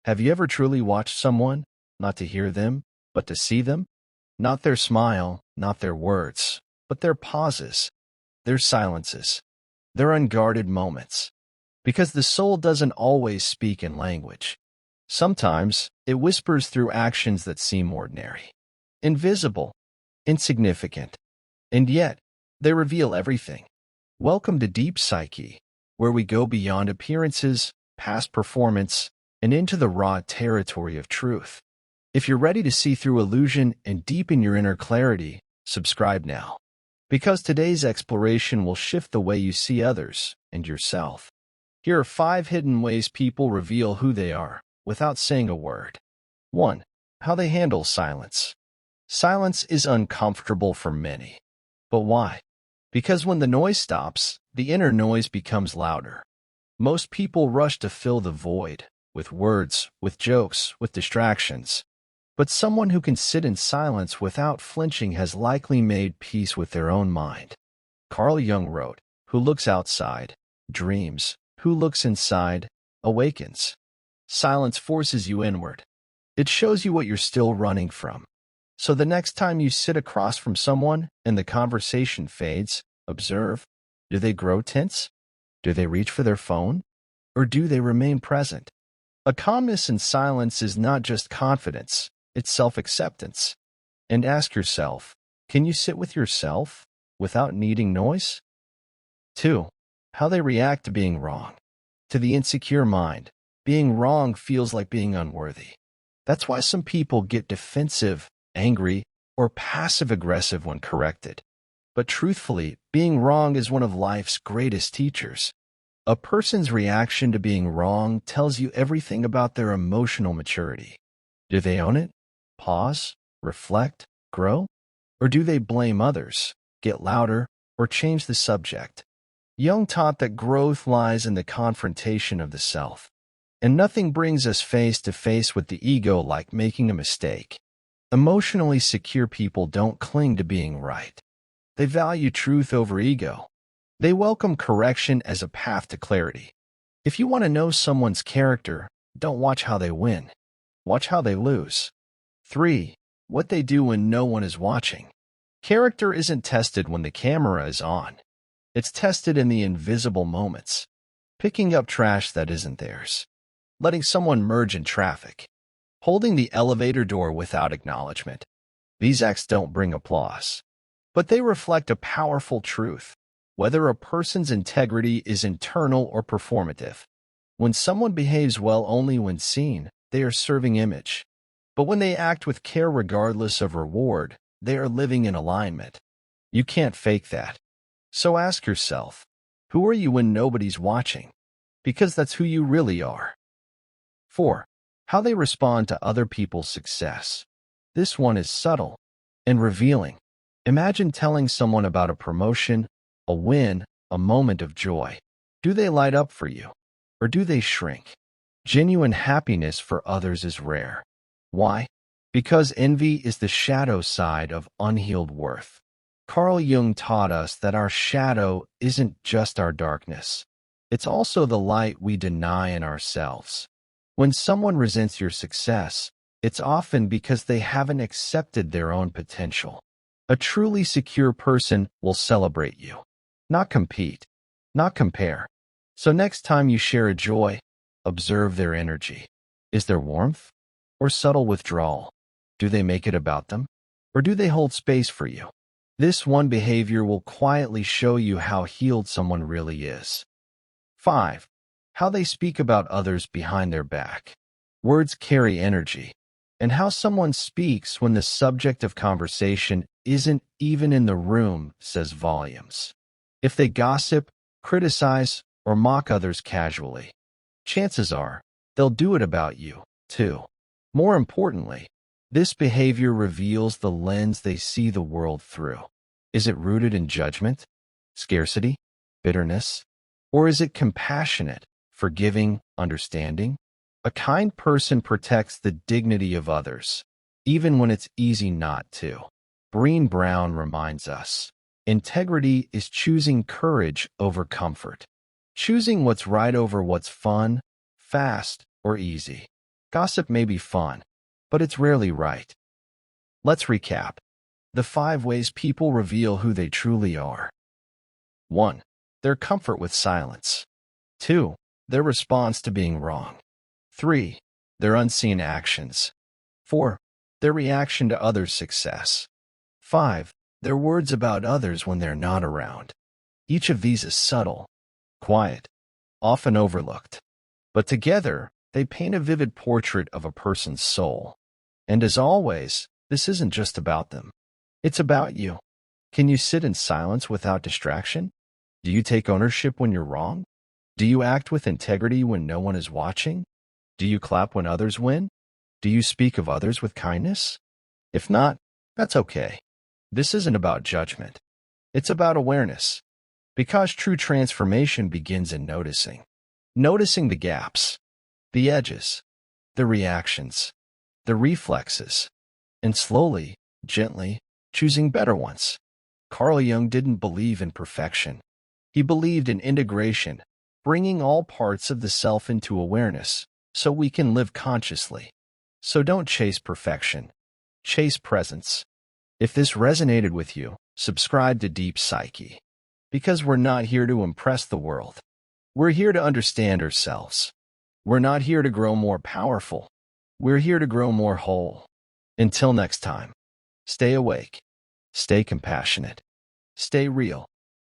Have you ever truly watched someone, not to hear them, but to see them? Not their smile, not their words, but their pauses, their silences, their unguarded moments. Because the soul doesn't always speak in language. Sometimes it whispers through actions that seem ordinary, invisible, insignificant, and yet they reveal everything. Welcome to Deep Psyche, where we go beyond appearances, past performance, and into the raw territory of truth. If you're ready to see through illusion and deepen your inner clarity, subscribe now. Because today's exploration will shift the way you see others and yourself. Here are 5 hidden ways people reveal who they are without saying a word. 1. How they handle silence. Silence is uncomfortable for many. But why? Because when the noise stops, the inner noise becomes louder. Most people rush to fill the void with words, with jokes, with distractions. But someone who can sit in silence without flinching has likely made peace with their own mind. Carl Jung wrote, "Who looks outside, dreams. Who looks inside, awakens." Silence forces you inward. It shows you what you're still running from. So the next time you sit across from someone and the conversation fades, observe. Do they grow tense? Do they reach for their phone? Or do they remain present? A calmness in silence is not just confidence, it's self-acceptance. And ask yourself, can you sit with yourself without needing noise? 2. How they react to being wrong. To the insecure mind, being wrong feels like being unworthy. That's why some people get defensive, angry, or passive-aggressive when corrected. But truthfully, being wrong is one of life's greatest teachers. A person's reaction to being wrong tells you everything about their emotional maturity. Do they own it? Pause? Reflect? Grow? Or do they blame others, get louder, or change the subject? Jung taught that growth lies in the confrontation of the self. And nothing brings us face to face with the ego like making a mistake. Emotionally secure people don't cling to being right. They value truth over ego. They welcome correction as a path to clarity. If you want to know someone's character, don't watch how they win. Watch how they lose. 3. What they do when no one is watching. Character isn't tested when the camera is on. It's tested in the invisible moments. Picking up trash that isn't theirs. Letting someone merge in traffic. Holding the elevator door without acknowledgement. These acts don't bring applause. But they reflect a powerful truth. Whether a person's integrity is internal or performative. When someone behaves well only when seen, they are serving image. But when they act with care regardless of reward, they are living in alignment. You can't fake that. So ask yourself, who are you when nobody's watching? Because that's who you really are. 4. How they respond to other people's success. This one is subtle and revealing. Imagine telling someone about a promotion, a win, a moment of joy. Do they light up for you? Or do they shrink? Genuine happiness for others is rare. Why? Because envy is the shadow side of unhealed worth. Carl Jung taught us that our shadow isn't just our darkness. It's also the light we deny in ourselves. When someone resents your success, it's often because they haven't accepted their own potential. A truly secure person will celebrate you. Not compete, not compare. So next time you share a joy, observe their energy. Is there warmth or subtle withdrawal? Do they make it about them? Or do they hold space for you? This one behavior will quietly show you how healed someone really is. 5. How they speak about others behind their back. Words carry energy. And how someone speaks when the subject of conversation isn't even in the room says volumes. If they gossip, criticize, or mock others casually, chances are they'll do it about you, too. More importantly, this behavior reveals the lens they see the world through. Is it rooted in judgment, scarcity, bitterness? Or is it compassionate, forgiving, understanding? A kind person protects the dignity of others, even when it's easy not to. Breen Brown reminds us, integrity is choosing courage over comfort, choosing what's right over what's fun, fast, or easy. Gossip may be fun, but it's rarely right. Let's recap. The 5 ways people reveal who they truly are. 1. Their comfort with silence. 2. Their response to being wrong. 3. Their unseen actions. 4. Their reaction to others' success. 5. Their words about others when they're not around. Each of these is subtle, quiet, often overlooked. But together, they paint a vivid portrait of a person's soul. And as always, this isn't just about them. It's about you. Can you sit in silence without distraction? Do you take ownership when you're wrong? Do you act with integrity when no one is watching? Do you clap when others win? Do you speak of others with kindness? If not, that's okay. This isn't about judgment. It's about awareness. Because true transformation begins in noticing. Noticing the gaps, the edges, the reactions, the reflexes, and slowly, gently, choosing better ones. Carl Jung didn't believe in perfection. He believed in integration, bringing all parts of the self into awareness so we can live consciously. So don't chase perfection. Chase presence. If this resonated with you, subscribe to Deep Psyche. Because we're not here to impress the world. We're here to understand ourselves. We're not here to grow more powerful. We're here to grow more whole. Until next time, stay awake, stay compassionate, stay real.